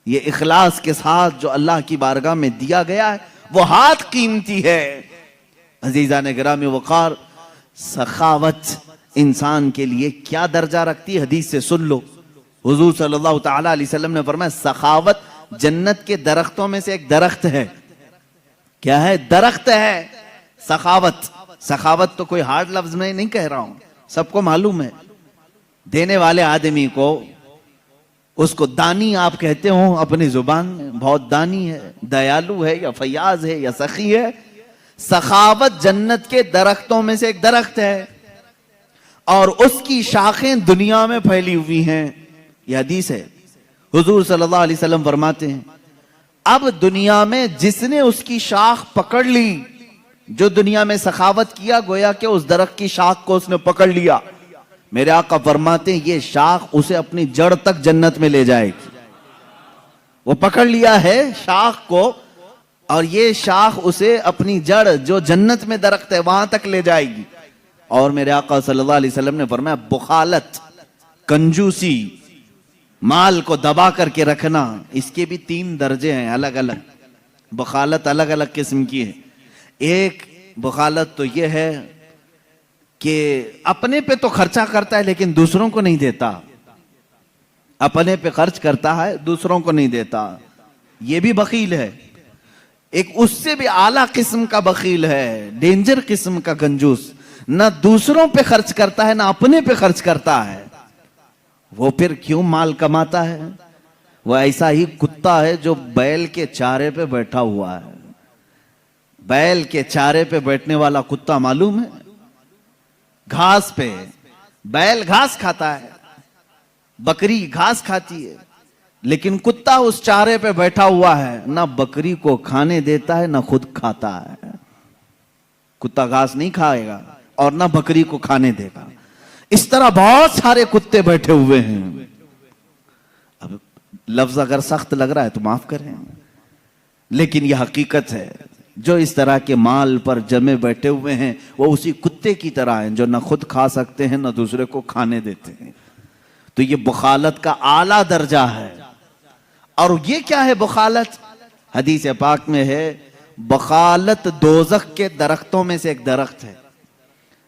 یہ اخلاص کے ساتھ جو اللہ کی بارگاہ میں دیا گیا ہے وہ ہاتھ قیمتی ہے۔ عزیزان گرامی وقار، سخاوت انسان کے لیے کیا درجہ رکھتی ہے، حدیث سے سن لو۔ حضور صلی اللہ تعالی علیہ وسلم نے فرمایا سخاوت جنت کے درختوں میں سے ایک درخت ہے۔ کیا ہے؟ درخت ہے سخاوت۔ سخاوت تو کوئی ہارڈ لفظ میں نہیں کہہ رہا ہوں، سب کو معلوم ہے۔ دینے والے آدمی کو، اس کو دانی آپ کہتے ہو اپنی زبان میں، بہت دانی ہے، دیالو ہے یا فیاض ہے یا سخی ہے۔ سخاوت جنت کے درختوں میں سے ایک درخت ہے اور اس کی شاخیں دنیا میں پھیلی ہوئی ہیں۔ یہ حدیث ہے۔ حضور صلی اللہ علیہ وسلم فرماتے ہیں اب دنیا میں جس نے اس کی شاخ پکڑ لی، جو دنیا میں سخاوت کیا، گویا کہ اس درخت کی شاخ کو اس نے پکڑ لیا، میرے آقا فرماتے ہیں یہ شاخ اسے اپنی جڑ تک جنت میں لے جائے گی۔ وہ پکڑ لیا ہے شاخ کو اور یہ شاخ اسے اپنی جڑ جو جنت میں درخت ہے وہاں تک لے جائے گی۔ اور میرے آقا صلی اللہ علیہ وسلم نے فرمایا بخالت، کنجوسی، مال کو دبا کر کے رکھنا، اس کے بھی 3 درجے ہیں الگ الگ۔ بخالت الگ الگ قسم کی ہے۔ ایک بخالت تو یہ ہے کہ اپنے پہ تو خرچہ کرتا ہے لیکن دوسروں کو نہیں دیتا، اپنے پہ خرچ کرتا ہے دوسروں کو نہیں دیتا، یہ بھی بخیل ہے۔ ایک اس سے بھی اعلیٰ قسم کا بخیل ہے، ڈینجر قسم کا کنجوس، نہ دوسروں پہ خرچ کرتا ہے نہ اپنے پہ خرچ کرتا ہے۔ وہ پھر کیوں مال کماتا ہے؟ وہ ایسا ہی کتا ہے جو بیل کے چارے پہ بیٹھا ہوا ہے۔ بیل کے چارے پہ بیٹھنے والا کتا معلوم ہے؟ گھاس پہ، بیل گھاس کھاتا ہے، بکری گھاس کھاتی ہے، لیکن کتا اس چارے پہ بیٹھا ہوا ہے، نہ بکری کو کھانے دیتا ہے نہ خود کھاتا ہے۔ کتا گھاس نہیں کھائے گا اور نہ بکری کو کھانے دے گا۔ اس طرح بہت سارے کتے بیٹھے ہوئے ہیں۔ اب لفظ اگر سخت لگ رہا ہے تو معاف کریں، لیکن یہ حقیقت ہے۔ جو اس طرح کے مال پر جمے بیٹھے ہوئے ہیں وہ اسی کتے کی طرح ہیں جو نہ خود کھا سکتے ہیں نہ دوسرے کو کھانے دیتے ہیں۔ تو یہ بخالت کا اعلیٰ درجہ ہے۔ اور یہ کیا ہے بخالت؟ حدیث پاک میں ہے بخالت دوزخ کے درختوں میں سے ایک درخت ہے،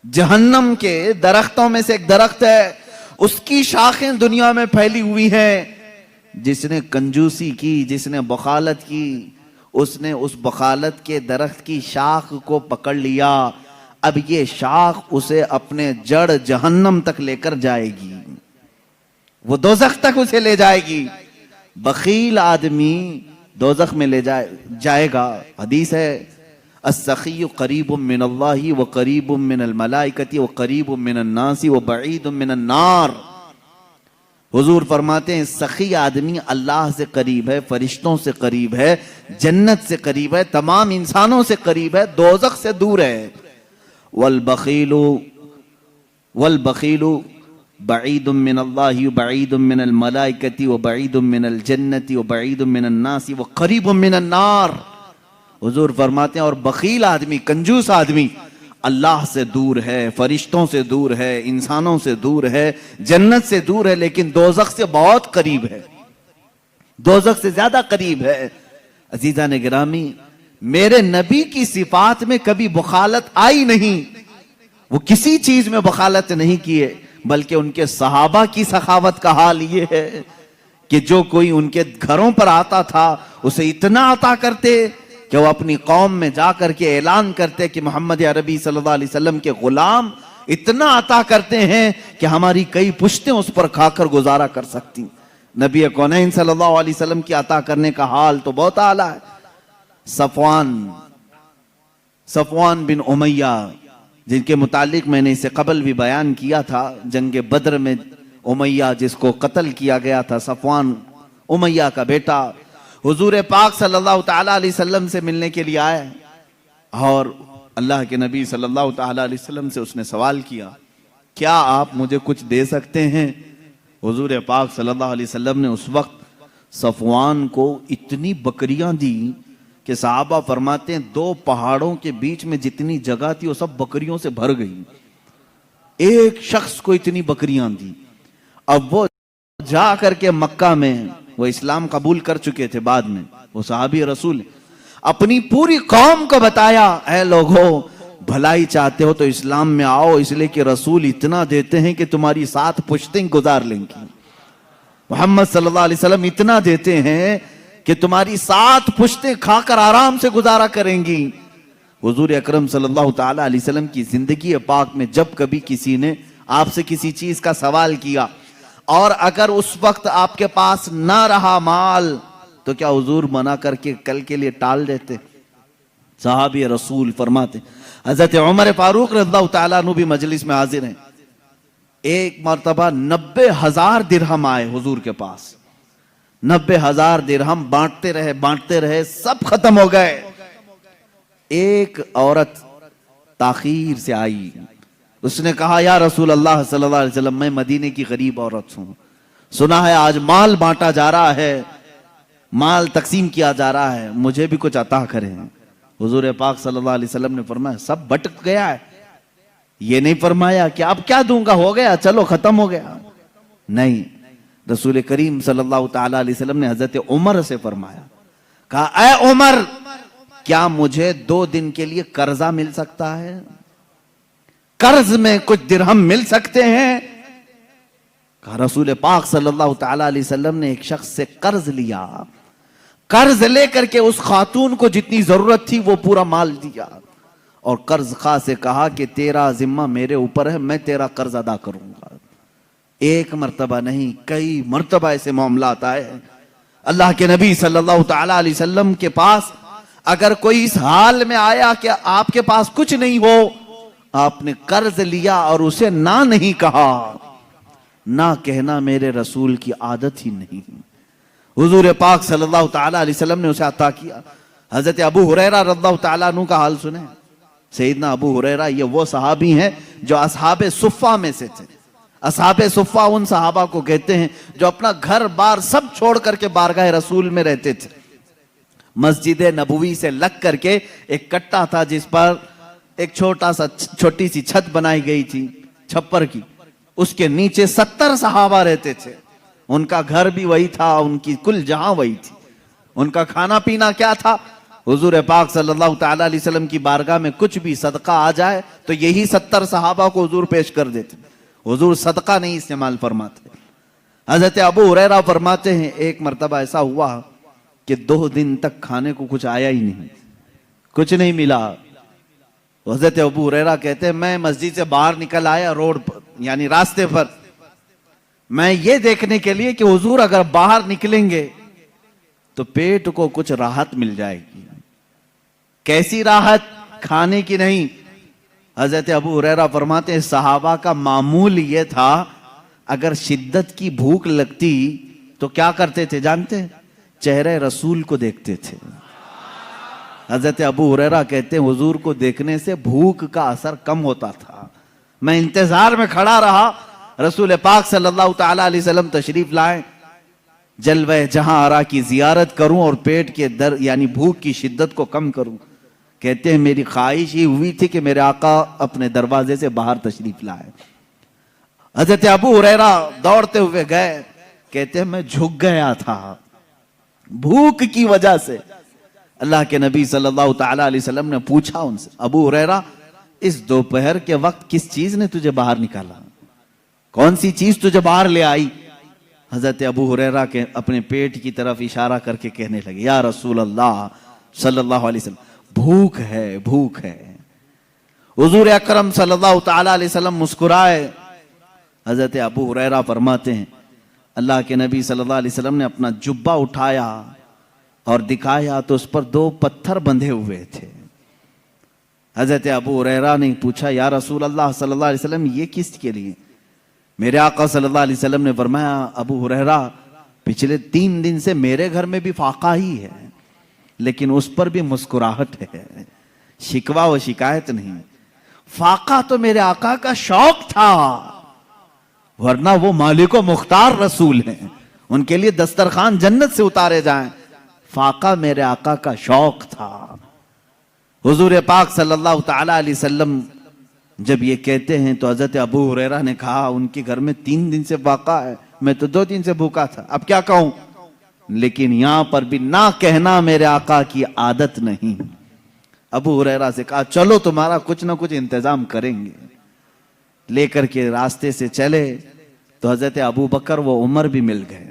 جہنم کے درختوں میں سے ایک درخت ہے، اس کی شاخیں دنیا میں پھیلی ہوئی ہیں۔ جس نے کنجوسی کی، جس نے بخالت کی، اس نے اس بخالت کے درخت کی شاخ کو پکڑ لیا، اب یہ شاخ اسے اپنے جڑ جہنم تک لے کر جائے گی، وہ دوزخ تک اسے لے جائے گی۔ بخیل آدمی دوزخ میں لے جائے گا۔ حدیث ہے السخی قریب من اللہ وقریب من الملائکۃ وقریب من الناس وبعید من النار۔ حضور فرماتے ہیں سخی آدمی اللہ سے قریب ہے، فرشتوں سے قریب ہے، جنت سے قریب ہے، تمام انسانوں سے قریب ہے، دوزخ سے دور ہے۔ والبخیل بعید من اللہ وبعید من الملائکۃ وبعید من الجنت وبعید من الناس وقریب من النار۔ حضور فرماتے ہیں اور بخیل آدمی، کنجوس آدمی اللہ سے دور ہے، فرشتوں سے دور ہے، انسانوں سے دور ہے، جنت سے دور ہے، لیکن دوزخ سے بہت قریب ہے، دوزخ سے زیادہ قریب ہے۔ عزیزان گرامی، میرے نبی کی صفات میں کبھی بخالت آئی نہیں، وہ کسی چیز میں بخالت نہیں کیے، بلکہ ان کے صحابہ کی سخاوت کا حال یہ ہے کہ جو کوئی ان کے گھروں پر آتا تھا اسے اتنا عطا کرتے کہ وہ اپنی قوم میں جا کر کے اعلان کرتے کہ محمد عربی صلی اللہ علیہ وسلم کے غلام اتنا عطا کرتے ہیں کہ ہماری کئی پشتیں اس پر کھا کر گزارا کر سکتی۔ نبی کونین صلی اللہ علیہ وسلم کی عطا کرنے کا حال تو بہت اعلیٰ ہے۔ صفوان بن امیہ، جن کے متعلق میں نے اسے قبل بھی بیان کیا تھا، جنگ بدر میں امیہ جس کو قتل کیا گیا تھا، صفوان امیہ کا بیٹا حضور پاک صلی اللہ تعالی علیہ وسلم سے ملنے کے لیے آیا اور اللہ کے نبی صلی اللہ تعالی علیہ وسلم سے اس نے سوال کیا کیا آپ مجھے کچھ دے سکتے ہیں؟ حضور پاک صلی اللہ علیہ وسلم نے اس وقت صفوان کو اتنی بکریاں دی کہ صحابہ فرماتے ہیں 2 پہاڑوں کے بیچ میں جتنی جگہ تھی وہ سب بکریوں سے بھر گئی۔ ایک شخص کو اتنی بکریاں دی۔ اب وہ جا کر کے مکہ میں وہ اسلام قبول کر چکے تھے بعد میں، وہ صحابی رسول ہیں، اپنی پوری قوم کو بتایا اے لوگو بھلائی چاہتے ہو تو اسلام میں آؤ، اس لیے کہ رسول اتنا دیتے ہیں کہ تمہاری 7 پشتیں گزار لیں گی۔ محمد صلی اللہ علیہ وسلم اتنا دیتے ہیں کہ تمہاری 7 پشتیں کھا کر آرام سے گزارا کریں گی۔ حضور اکرم صلی اللہ تعالی علیہ وسلم کی زندگی پاک میں جب کبھی کسی نے آپ سے کسی چیز کا سوال کیا اور اگر اس وقت آپ کے پاس نہ رہا مال تو کیا حضور منع کر کے کل کے لیے ٹال دیتے؟ صحابی رسول فرماتے، حضرت عمر فاروق رضی اللہ تعالیٰ عنہ بھی مجلس میں حاضر ہیں، ایک مرتبہ 90,000 درہم آئے حضور کے پاس، 90,000 درہم بانٹتے رہے سب ختم ہو گئے۔ ایک عورت تاخیر سے آئی، اس نے کہا یا رسول اللہ صلی اللہ علیہ وسلم میں مدینے کی غریب عورت ہوں، سنا ہے آج مال بانٹا جا رہا ہے، مال تقسیم کیا جا رہا ہے، مجھے بھی کچھ عطا کریں۔ حضور پاک صلی اللہ علیہ وسلم نے فرمایا سب بٹ گیا ہے، یہ نہیں فرمایا کہ اب کیا دوں گا، ہو گیا چلو ختم ہو گیا، نہیں، رسول کریم صلی اللہ تعالی علیہ وسلم نے حضرت عمر سے فرمایا، کہا اے عمر کیا مجھے 2 دن کے لیے قرضہ مل سکتا ہے؟ قرض میں کچھ درہم مل سکتے ہیں؟ کہا رسول پاک صلی اللہ تعالی علیہ وسلم نے ایک شخص سے قرض لیا، قرض لے کر کے اس خاتون کو جتنی ضرورت تھی وہ پورا مال دیا، اور قرض خواہ سے کہا کہ تیرا ذمہ میرے اوپر ہے، میں تیرا قرض ادا کروں گا۔ ایک مرتبہ نہیں کئی مرتبہ ایسے معاملات آئے۔ اللہ کے نبی صلی اللہ تعالی علیہ وسلم کے پاس اگر کوئی اس حال میں آیا کہ آپ کے پاس کچھ نہیں ہو، آپ نے قرض لیا اور اسے نہ نہیں کہا، نہ کہنا میرے رسول کی عادت ہی نہیں۔ حضور پاک صلی اللہ تعالی علیہ وسلم نے اسے عطا کیا۔ حضرت ابو ہریرہ رضی اللہ تعالیٰ عنہ کا حال سنیں۔ سیدنا ابو ہریرہ یہ وہ صحابی ہیں جو اصحاب صفہ میں سے تھے۔ اصحاب صفہ ان صحابہ کو کہتے ہیں جو اپنا گھر بار سب چھوڑ کر کے بارگاہ رسول میں رہتے تھے۔ مسجد نبوی سے لگ کر کے ایک کٹا تھا جس پر ایک چھوٹی سی چھت بنائی گئی تھی چھپر کی، اس کے نیچے 70 صحابہ رہتے تھے، ان کا گھر بھی وہی تھا، ان کی کل جہاں وہی تھی۔ ان کا کھانا پینا کیا تھا؟ حضور پاک صلی اللہ تعالی علیہ وسلم کی بارگاہ میں کچھ بھی صدقہ آ جائے تو یہی 70 صحابہ کو حضور پیش کر دیتے، حضور صدقہ نہیں استعمال فرماتے۔ حضرت ابو ہریرہ فرماتے ہیں ایک مرتبہ ایسا ہوا کہ 2 دن تک کھانے کو کچھ آیا ہی نہیں، کچھ نہیں ملا۔ حضرت ابو ہریرہ کہتے ہیں میں مسجد سے باہر نکل آیا روڈ پر، یعنی راستے پر، میں یہ دیکھنے کے لیے کہ حضور اگر باہر نکلیں گے تو پیٹ کو کچھ راحت مل جائے گی۔ کیسی راحت؟ کھانے کی نہیں۔ حضرت ابو ہریرہ فرماتے ہیں صحابہ کا معمول یہ تھا اگر شدت کی بھوک لگتی تو کیا کرتے تھے جانتے ہیں؟ چہرے رسول کو دیکھتے تھے۔ حضرت ابو ہریرہ کہتے ہیں حضور کو دیکھنے سے بھوک کا اثر کم ہوتا تھا، میں انتظار میں کھڑا رہا، رسول پاک صلی اللہ تعالی علیہ وسلم تشریف لائیں، جلوہ جہاں آرا کی زیارت کروں اور پیٹ کے درد یعنی بھوک کی شدت کو کم کروں۔ کہتے ہیں میری خواہش ہی ہوئی تھی کہ میرے آقا اپنے دروازے سے باہر تشریف لائے۔ حضرت ابو ہریرہ دوڑتے ہوئے گئے، کہتے ہیں میں جھک گیا تھا بھوک کی وجہ سے۔ اللہ کے نبی صلی اللہ تعالی علیہ وسلم نے پوچھا ان سے ابو ہریرہ اس دوپہر کے وقت کس چیز نے تجھے باہر نکالا، کون سی چیز تجھے باہر لے آئی؟ حضرت ابو ہریرہ کے اپنے پیٹ کی طرف اشارہ کر کے کہنے لگے یا رسول اللہ صلی اللہ علیہ وسلم بھوک ہے، بھوک ہے۔ حضور اکرم صلی اللہ تعالی علیہ وسلم مسکرائے۔ حضرت ابو ہریرہ فرماتے ہیں اللہ کے نبی صلی اللہ علیہ وسلم نے اپنا جبہ اٹھایا اور دکھایا تو اس پر 2 پتھر بندھے ہوئے تھے۔ حضرت ابو ہریرہ نے پوچھا یا رسول اللہ صلی اللہ علیہ وسلم یہ کس کے لیے؟ میرے آقا صلی اللہ علیہ وسلم نے فرمایا ابو ہریرہ پچھلے 3 دن سے میرے گھر میں بھی فاقہ ہی ہے لیکن اس پر بھی مسکراہٹ ہے، شکوہ و شکایت نہیں۔ فاقہ تو میرے آقا کا شوق تھا، ورنہ وہ مالک و مختار رسول ہیں، ان کے لیے دسترخوان جنت سے اتارے جائیں، فاقہ میرے آقا کا شوق تھا۔ حضور پاک صلی اللہ تعالی علیہ وسلم جب یہ کہتے ہیں تو حضرت ابو ہریرہ نے کہا ان کے گھر میں 3 دن سے فاقہ ہے، میں تو 2 دن سے بھوکا تھا، اب کیا کہوں؟ لیکن یہاں پر بھی نہ کہنا میرے آقا کی عادت نہیں. ابو ہریرہ سے کہا چلو تمہارا کچھ نہ کچھ انتظام کریں گے. لے کر کے راستے سے چلے تو حضرت ابو بکر و عمر بھی مل گئے.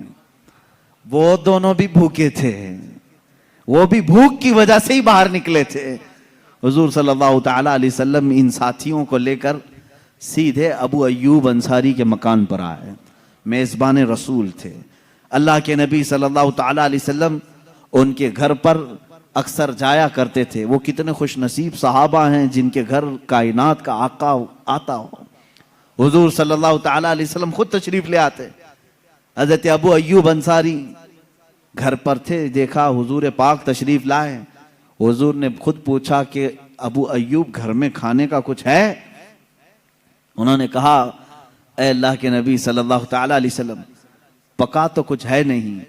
وہ دونوں بھی بھوکے تھے, وہ بھی بھوک کی وجہ سے ہی باہر نکلے تھے. حضور صلی اللہ تعالی علیہ وسلم ان ساتھیوں کو لے کر سیدھے ابو ایوب انصاری کے مکان پر آئے. میزبان رسول تھے. اللہ کے نبی صلی اللہ تعالی علیہ وسلم ان کے گھر پر اکثر جایا کرتے تھے. وہ کتنے خوش نصیب صحابہ ہیں جن کے گھر کائنات کا آقا آتا ہو. حضور صلی اللہ تعالی علیہ وسلم خود تشریف لے آتے. حضرت ابو ایوب انصاری گھر پر تھے, دیکھا حضور پاک تشریف لائے. حضور نے خود پوچھا کہ ابو ایوب گھر میں کھانے کا کچھ ہے؟ انہوں نے کہا اے اللہ کے نبی صلی اللہ تعالی علیہ وسلم پکا تو کچھ ہے نہیں,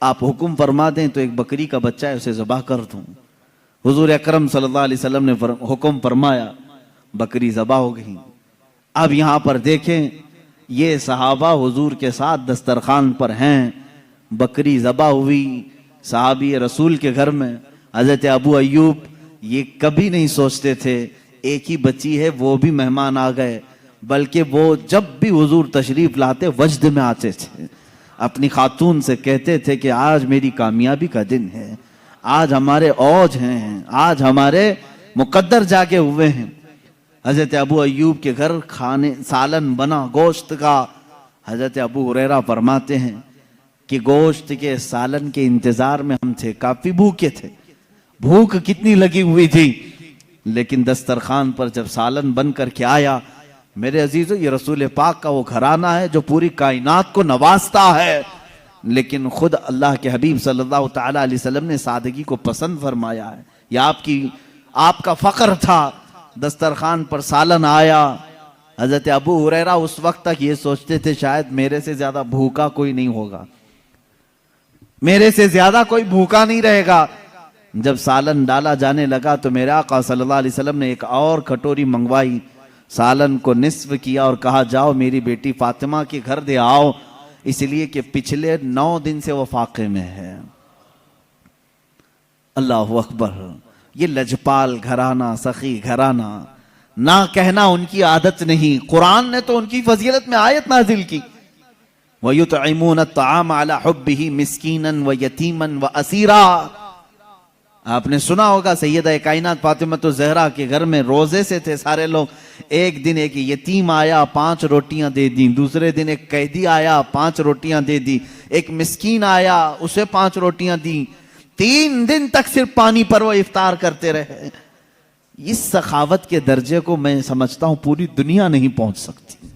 آپ حکم فرما دیں تو ایک بکری کا بچہ ہے اسے ذبح کر دوں. حضور اکرم صلی اللہ علیہ وسلم نے حکم فرمایا, بکری ذبح ہو گئی. اب یہاں پر دیکھیں یہ صحابہ حضور کے ساتھ دسترخوان پر ہیں, بکری ذبح ہوئی صحابی رسول کے گھر میں. حضرت ابو ایوب یہ کبھی نہیں سوچتے تھے ایک ہی بچی ہے وہ بھی مہمان آ گئے, بلکہ وہ جب بھی حضور تشریف لاتے وجد میں آتے تھے. اپنی خاتون سے کہتے تھے کہ آج میری کامیابی کا دن ہے, آج ہمارے اوج ہیں, آج ہمارے مقدر جاگے ہوئے ہیں. حضرت ابو ایوب کے گھر کھانے سالن بنا گوشت کا. حضرت ابو ہریرہ فرماتے ہیں کہ گوشت کے سالن کے انتظار میں ہم تھے, کافی بھوکے تھے, بھوک کتنی لگی ہوئی تھی, لیکن دسترخوان پر جب سالن بن کر کے آیا, میرے عزیزو یہ رسول پاک کا وہ گھرانہ ہے جو پوری کائنات کو نوازتا ہے, لیکن خود اللہ کے حبیب صلی اللہ تعالی علیہ وسلم نے سادگی کو پسند فرمایا ہے. یہ آپ کا فخر تھا. دسترخوان پر سالن آیا. حضرت ابو ہریرہ اس وقت تک یہ سوچتے تھے شاید میرے سے زیادہ بھوکا کوئی نہیں ہوگا, میرے سے زیادہ کوئی بھوکا نہیں رہے گا. جب سالن ڈالا جانے لگا تو میرے آقا صلی اللہ علیہ وسلم نے ایک اور کٹوری منگوائی, سالن کو نصف کیا اور کہا جاؤ میری بیٹی فاطمہ کے گھر دے آؤ, اس لیے کہ پچھلے 9 دن سے وہ فاقے میں ہے. اللہ اکبر. یہ لجپال گھرانہ, سخی گھرانہ, نہ کہنا ان کی عادت نہیں. قرآن نے تو ان کی فضیلت میں آیت نازل کی, وَيُطْعِمُونَ الطَّعَامَ عَلَى حُبِّهِ مِسْكِينًا وَيَتِيمًا وَأَسِيرًا. آپ نے سنا ہوگا سیدہ کائنات فاطمہ الزہرا کے گھر میں روزے سے تھے سارے لوگ. ایک دن ایک یتیم آیا 5 روٹیاں دے دیں, دوسرے دن ایک قیدی آیا 5 روٹیاں دے دی, ایک مسکین آیا اسے 5 روٹیاں دیں. 3 دن تک صرف پانی پر وہ افطار کرتے رہے. اس سخاوت کے درجے کو میں سمجھتا ہوں پوری دنیا نہیں پہنچ سکتی,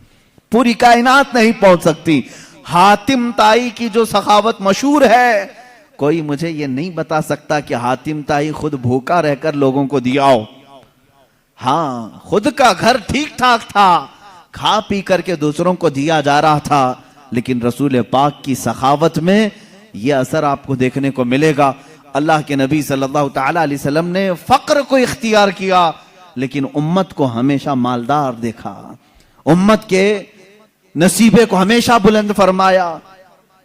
پوری کائنات نہیں پہنچ سکتی. حاتم طائی کی جو سخاوت مشہور ہے, کوئی مجھے یہ نہیں بتا سکتا کہ حاتم طائی خود بھوکا رہ کر لوگوں کو دیا ہو. ہاں خود کا گھر ٹھیک ٹھاک تھا, کھا پی کر کے دوسروں کو دیا جا رہا تھا, لیکن رسول پاک کی سخاوت میں یہ اثر آپ کو دیکھنے کو ملے گا. اللہ کے نبی صلی اللہ تعالی علیہ وسلم نے فقر کو اختیار کیا, لیکن امت کو ہمیشہ مالدار دیکھا, امت کے نصیبے کو ہمیشہ بلند فرمایا.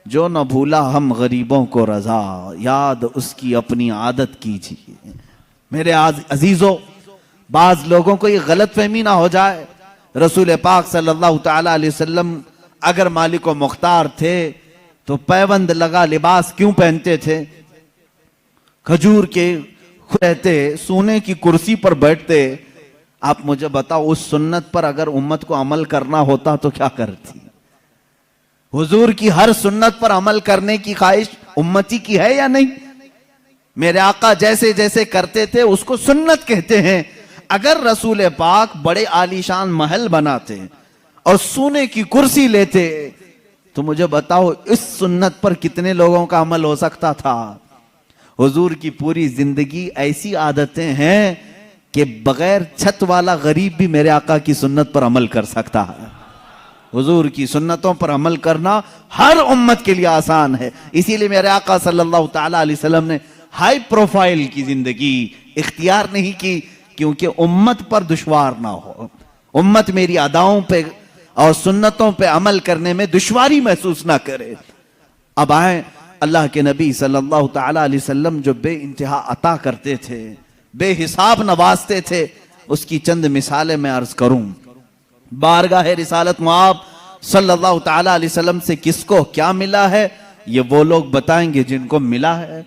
جو نہ بھولا ہم غریبوں کو رضا, یاد اس کی اپنی عادت کیجیے. میرے عزیزو, بعض لوگوں کو یہ غلط فہمی نہ ہو جائے, رسول پاک صلی اللہ تعالی علیہ وسلم اگر مالک و مختار تھے تو پیوند لگا لباس کیوں پہنتے تھے؟ کھجور کے رہتے, سونے کی کرسی پر بیٹھتے. آپ مجھے بتاؤ اس سنت پر اگر امت کو عمل کرنا ہوتا تو کیا کرتی؟ حضور کی ہر سنت پر عمل کرنے کی خواہش امتی کی ہے یا نہیں؟ میرے آقا جیسے جیسے کرتے تھے اس کو سنت کہتے ہیں. اگر رسول پاک بڑے عالیشان محل بناتے اور سونے کی کرسی لیتے تو مجھے بتاؤ اس سنت پر کتنے لوگوں کا عمل ہو سکتا تھا؟ حضور کی پوری زندگی ایسی عادتیں ہیں کہ بغیر چھت والا غریب بھی میرے آقا کی سنت پر عمل کر سکتا ہے. حضور کی سنتوں پر عمل کرنا ہر امت کے لیے آسان ہے. اسی لیے میرے آقا صلی اللہ تعالی علیہ وسلم نے ہائی پروفائل کی زندگی اختیار نہیں کی, کیونکہ امت پر دشوار نہ ہو, امت میری اداؤں پہ اور سنتوں پہ عمل کرنے میں دشواری محسوس نہ کرے. اب آئیں اللہ کے نبی صلی اللہ تعالی علیہ وسلم جو بے انتہا عطا کرتے تھے، بے حساب نوازتے تھے، اس کی چند مثالیں میں عرض کروں۔ بارگاہ رسالت مآب صلی اللہ تعالی علیہ وسلم سے کس کو کیا ملا ہے، یہ وہ لوگ بتائیں گے جن کو ملا ہے۔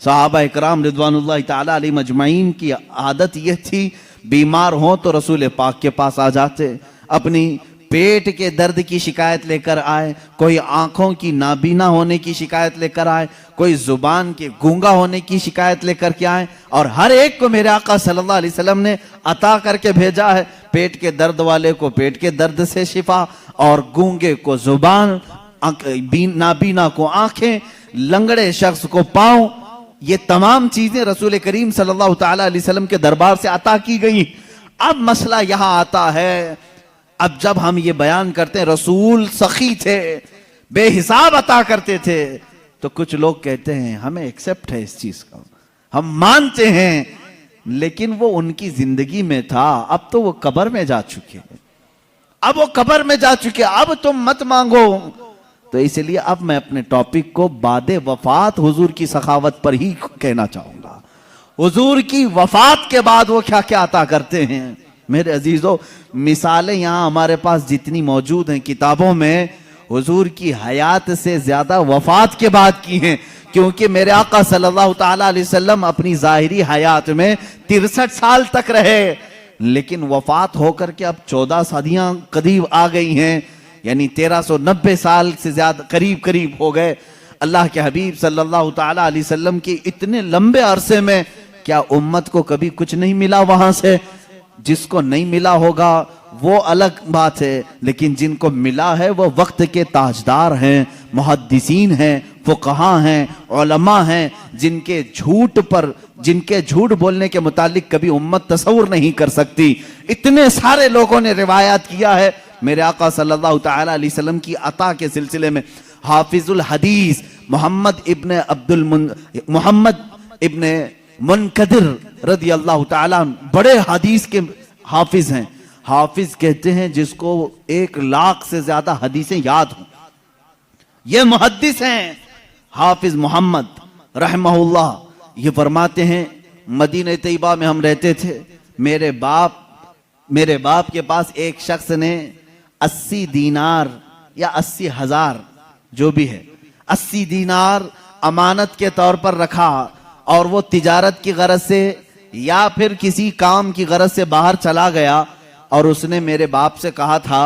صحابہ اکرام رضوان اللہ تعالی علیہ مجمعین کی عادت یہ تھی، بیمار ہوں تو رسول پاک کے پاس آ جاتے، اپنی پیٹ کے درد کی شکایت لے کر آئے، کوئی آنکھوں کی نابینا ہونے کی شکایت لے کر آئے، کوئی زبان کے گونگا ہونے کی شکایت لے کر کے آئے، اور ہر ایک کو میرے آقا صلی اللہ علیہ وسلم نے عطا کر کے بھیجا ہے۔ پیٹ کے درد والے کو پیٹ کے درد سے شفا، اور گونگے کو زبان، نابینا کو آنکھیں، لنگڑے شخص کو پاؤں، یہ تمام چیزیں رسول کریم صلی اللہ تعالی علیہ وسلم کے دربار سے عطا کی گئی۔ اب مسئلہ یہاں آتا ہے، اب جب ہم یہ بیان کرتے ہیں رسول سخی تھے، بے حساب عطا کرتے تھے، تو کچھ لوگ کہتے ہیں ہمیں ایکسپٹ ہے اس چیز کا، ہم مانتے ہیں، لیکن وہ ان کی زندگی میں تھا، اب تو وہ قبر میں جا چکے، اب وہ قبر میں جا چکے، اب تم مت مانگو۔ تو اس لیے اب میں اپنے ٹاپک کو بعد وفات حضور کی سخاوت پر ہی کہنا چاہوں گا۔ حضور کی وفات کے بعد وہ کیا کیا عطا کرتے ہیں۔ میرے عزیزو، مثالیں یہاں ہمارے پاس جتنی موجود ہیں کتابوں میں، حضور کی حیات سے زیادہ وفات کے بعد کی ہیں، کیونکہ میرے آقا صلی اللہ تعالی علیہ وسلم اپنی ظاہری حیات میں 63 سال تک رہے، لیکن وفات ہو کر کے اب 14 صدیاں قریب آ گئی ہیں، یعنی 1390 سال سے زیادہ قریب ہو گئے۔ اللہ کے حبیب صلی اللہ تعالی علیہ وسلم کی اتنے لمبے عرصے میں کیا امت کو کبھی کچھ نہیں ملا وہاں سے؟ جس کو نہیں ملا ہوگا وہ الگ بات ہے، لیکن جن کو ملا ہے وہ وقت کے تاجدار ہیں، محدثین ہیں، فقہاء ہیں، علماء ہیں، جن کے جھوٹ بولنے کے متعلق کبھی امت تصور نہیں کر سکتی۔ اتنے سارے لوگوں نے روایات کیا ہے میرے آقا صلی اللہ تعالی علیہ وسلم کی عطا کے سلسلے میں۔ حافظ الحدیث محمد ابن منقدر رضی اللہ تعالیٰ بڑے حدیث کے حافظ ہیں۔ حافظ کہتے ہیں جس کو 1,00,000 سے زیادہ حدیثیں یاد ہوں، یہ محدث ہیں۔ حافظ محمد رحمہ اللہ یہ فرماتے ہیں، مدینہ طیبہ میں ہم رہتے تھے، میرے باپ کے پاس ایک شخص نے 80 دینار یا 80,000 جو بھی ہے 80 دینار امانت کے طور پر رکھا، اور وہ تجارت کی غرض سے یا پھر کسی کام کی غرض سے باہر چلا گیا، اور اس نے میرے باپ سے کہا تھا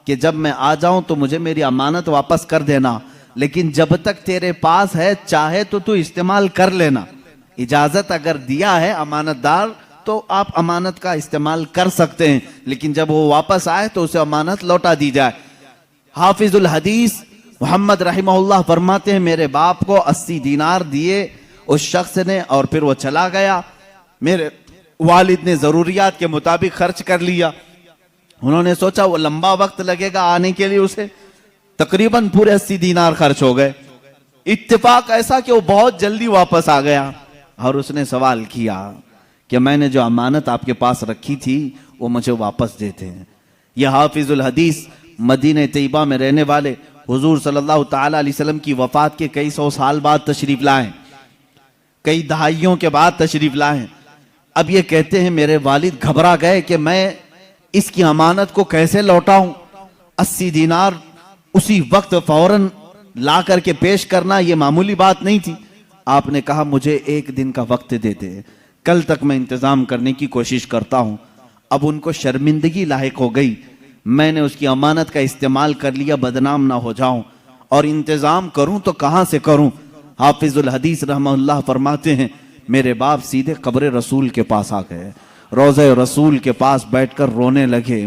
کہ جب میں آ جاؤں تو مجھے میری امانت واپس کر دینا، لیکن جب تک تیرے پاس ہے چاہے تو استعمال کر لینا، اجازت اگر دیا ہے امانت دار تو آپ امانت کا استعمال کر سکتے ہیں، لیکن جب وہ واپس آئے تو اسے امانت لوٹا دی جائے۔ حافظ الحدیث محمد رحمہ اللہ فرماتے ہیں میرے باپ کو 80 دینار دیے اس شخص نے، اور پھر وہ چلا گیا۔ میرے والد نے ضروریات کے مطابق خرچ کر لیا، انہوں نے سوچا وہ لمبا وقت لگے گا آنے کے لیے، اسے تقریباً پورے 80 دینار خرچ ہو گئے۔ اتفاق ایسا کہ وہ بہت جلدی واپس آ گیا، اور اس نے سوال کیا کہ میں نے جو امانت آپ کے پاس رکھی تھی وہ مجھے واپس دیتے ہیں۔ یہ حافظ الحدیث مدینہ طیبہ میں رہنے والے حضور صلی اللہ تعالی علیہ وسلم کی وفات کے کئی سو سال بعد تشریف لائیں، کئی دہائیوں کے بعد تشریف لائیں۔ اب یہ کہتے ہیں میرے والد گھبرا گئے کہ میں اس کی امانت کو کیسے لوٹاؤں۔ 80 دینار اسی وقت فوراً لا کر کے پیش کرنا یہ معمولی بات نہیں تھی۔ آپ نے کہا مجھے 1 دن کا وقت دے دے، کل تک میں انتظام کرنے کی کوشش کرتا ہوں۔ اب ان کو شرمندگی لاحق ہو گئی، میں نے اس کی امانت کا استعمال کر لیا، بدنام نہ ہو جاؤں، اور انتظام کروں تو کہاں سے کروں۔ حافظ الحدیث رحمہ اللہ فرماتے ہیں میرے باپ سیدھے قبر رسول کے پاس آ گئے، روضہ رسول کے پاس بیٹھ کر رونے لگے،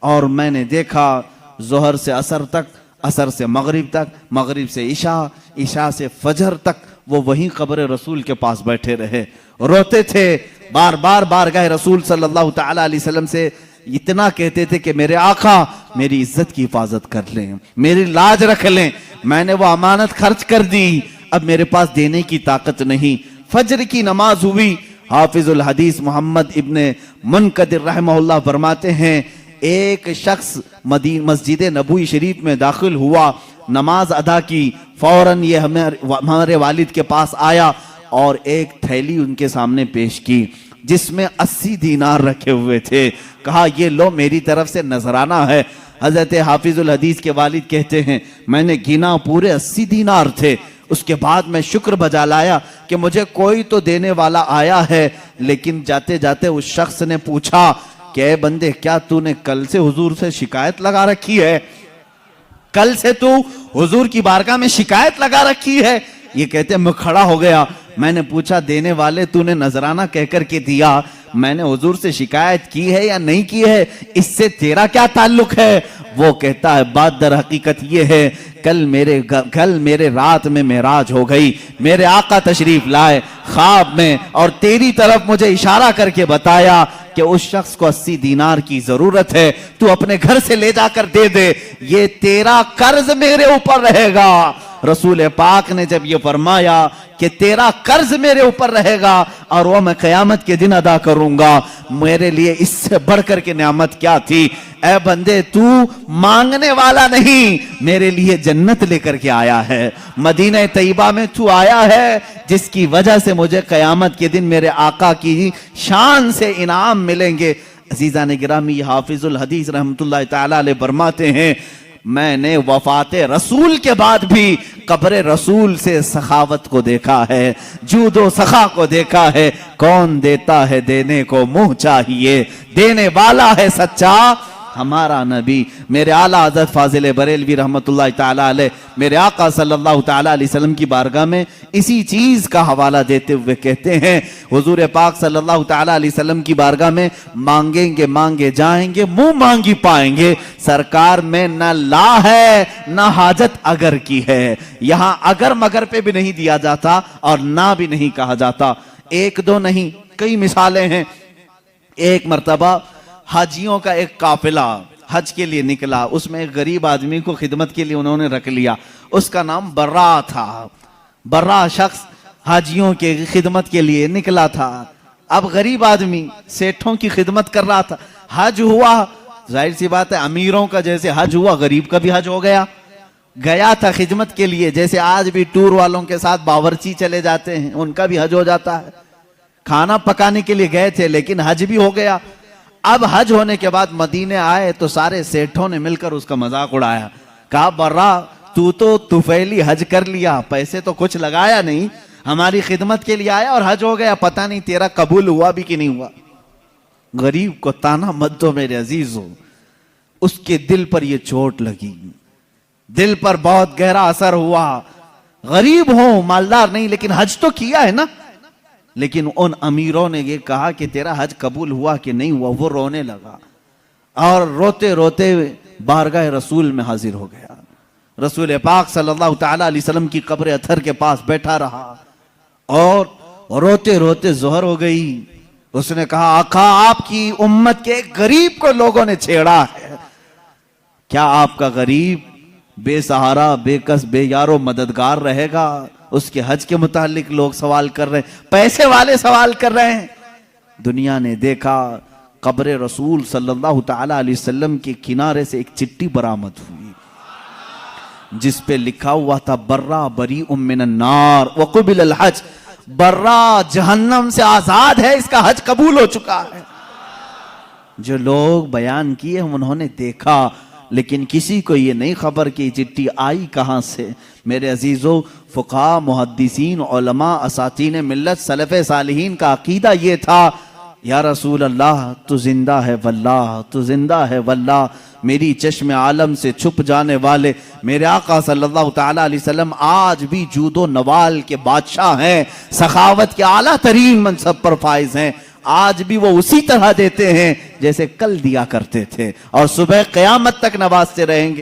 اور میں نے دیکھا ظہر سے عصر تک، عصر سے مغرب تک، مغرب سے عشاء، عشاء سے فجر تک وہ وہیں قبر رسول کے پاس بیٹھے رہے، روتے تھے، بار بار بارگاہ رسول صلی اللہ تعالی علیہ وسلم سے اتنا کہتے تھے کہ میرے آقا میری عزت کی حفاظت کر لیں، میری لاج رکھ لیں، میں نے وہ امانت خرچ کر دی، اب میرے پاس دینے کی طاقت نہیں۔ فجر کی نماز ہوئی، حافظ الحدیث محمد ابن منقدر رحمہ اللہ فرماتے ہیں ایک شخص مسجد نبوی شریف میں داخل ہوا، نماز ادا کی، فوراً یہ ہمارے والد کے پاس آیا اور ایک تھیلی ان کے سامنے پیش کی جس میں 80 دینار رکھے ہوئے تھے. کہا یہ لو میری طرف سے نذرانہ ہے. حضرت حافظ الحدیث کے والد کہتے ہیں میں نے گنا پورے 80 دینار تھے. اس کے بعد میں شکر بجا لایا کہ مجھے کوئی تو دینے والا آیا ہے، لیکن جاتے جاتے اس شخص نے پوچھا کہ اے بندے کیا تو نے کل سے حضور سے شکایت لگا رکھی ہے؟ کل سے تو حضور کی بارگاہ میں شکایت لگا رکھی ہے؟ یہ کہتے ہیں میں کھڑا ہو گیا، میں نے پوچھا دینے والے تو نے نذرانہ کہہ کر کے دیا، میں نے حضور سے شکایت کی ہے یا نہیں کی ہے، اس سے تیرا کیا تعلق ہے؟ وہ کہتا ہے بات در حقیقت یہ ہے کل میرے رات میں معراج ہو گئی، میرے آقا تشریف لائے خواب میں اور تیری طرف مجھے اشارہ کر کے بتایا کہ اس شخص کو 80 دینار کی ضرورت ہے، تو اپنے گھر سے لے جا کر دے دے، یہ تیرا قرض میرے اوپر رہے گا. رسول پاک نے جب یہ فرمایا کہ تیرا قرض میرے اوپر رہے گا اور وہ میں قیامت کے دن ادا کروں گا، میرے لیے اس سے بڑھ کر کے نعمت کیا تھی؟ اے بندے تو مانگنے والا نہیں، میرے لیے جنت لے کر کے آیا ہے، مدینہ طیبہ میں تو آیا ہے جس کی وجہ سے مجھے قیامت کے دن میرے آقا کی شان سے انعام ملیں گے. عزیزان گرامی، حافظ الحدیث رحمت اللہ تعالی علیہ فرماتے ہیں میں نے وفات رسول کے بعد بھی قبر رسول سے سخاوت کو دیکھا ہے، جود و سخا کو دیکھا ہے. کون دیتا ہے دینے کو منہ چاہیے، دینے والا ہے سچا ہمارا نبی. میرے اعلیٰ حضرت فاضل بریلوی رحمت اللہ تعالیٰ علیہ میرے آقا صلی اللہ تعالیٰ علیہ وسلم کی بارگاہ میں اسی چیز کا حوالہ دیتے ہوئے کہتے ہیں حضور پاک صلی اللہ تعالیٰ علیہ وسلم کی بارگاہ میں مانگیں گے مانگے جائیں گے، منہ مانگی پائیں گے. سرکار میں نہ لا ہے نہ حاجت اگر کی ہے، یہاں اگر مگر پہ بھی نہیں دیا جاتا اور نہ بھی نہیں کہا جاتا. ایک دو نہیں کئی مثالیں ہیں. ایک مرتبہ حاجیوں کا ایک قافلہ حج کے لیے نکلا، اس میں ایک غریب آدمی کو خدمت کے لیے انہوں نے رکھ لیا، اس کا نام برا تھا. برا شخص حاجیوں کے خدمت کے لیے نکلا تھا. اب غریب آدمی سیٹھوں کی خدمت کر رہا تھا. حج ہوا، ظاہر سی بات ہے امیروں کا جیسے حج ہوا غریب کا بھی حج ہو گیا. گیا تھا خدمت کے لیے، جیسے آج بھی ٹور والوں کے ساتھ باورچی چلے جاتے ہیں ان کا بھی حج ہو جاتا ہے. کھانا پکانے کے لیے گئے تھے لیکن حج بھی ہو گیا. اب حج ہونے کے بعد مدینے آئے تو سارے سیٹھوں نے مل کر اس کا مذاق اڑایا. کہا برا تو طفیلی حج کر لیا، پیسے تو کچھ لگایا نہیں، ہماری خدمت کے لیے آیا اور حج ہو گیا، پتہ نہیں تیرا قبول ہوا بھی کہ نہیں ہوا. غریب کو تانا مت دو میرے عزیزو. اس کے دل پر یہ چوٹ لگی، دل پر بہت گہرا اثر ہوا. غریب ہوں مالدار نہیں لیکن حج تو کیا ہے نا. لیکن ان امیروں نے یہ کہا کہ تیرا حج قبول ہوا کہ نہیں ہوا. وہ رونے لگا اور روتے روتے بارگاہ رسول میں حاضر ہو گیا. رسول پاک صلی اللہ تعالیٰ علیہ وسلم کی قبر اطہر کے پاس بیٹھا رہا اور روتے روتے ظہر ہو گئی. اس نے کہا آقا آپ کی امت کے ایک غریب کو لوگوں نے چھیڑا ہے، کیا آپ کا غریب بے سہارا بے کس بے یارو مددگار رہے گا؟ اس کے حج کے متعلق لوگ سوال کر رہے ہیں، پیسے والے سوال کر رہے ہیں. دنیا نے دیکھا قبر رسول صلی اللہ تعالیٰ علیہ وسلم کے کنارے سے ایک چٹھی برآمد ہوئی جس پہ لکھا ہوا تھا برا بریء من النار وقبل الحج. برا جہنم سے آزاد ہے، اس کا حج قبول ہو چکا ہے. جو لوگ بیان کیے انہوں نے دیکھا لیکن کسی کو یہ نہیں خبر کہ یہ چٹھی آئی کہاں سے. میرے عزیزو، فقہاء، محدثین، علماء، اساتین ملت، سلف صالحین کا عقیدہ یہ تھا یا رسول اللہ تو زندہ ہے واللہ، تو زندہ ہے واللہ. میری چشم عالم سے چھپ جانے والے میرے آقا صلی اللہ تعالیٰ علیہ وسلم آج بھی جود و نوال کے بادشاہ ہیں، سخاوت کے اعلیٰ ترین منصب پر فائز ہیں. آج بھی وہ اسی طرح دیتے ہیں جیسے کل دیا کرتے تھے اور صبح قیامت تک نوازتے رہیں گے.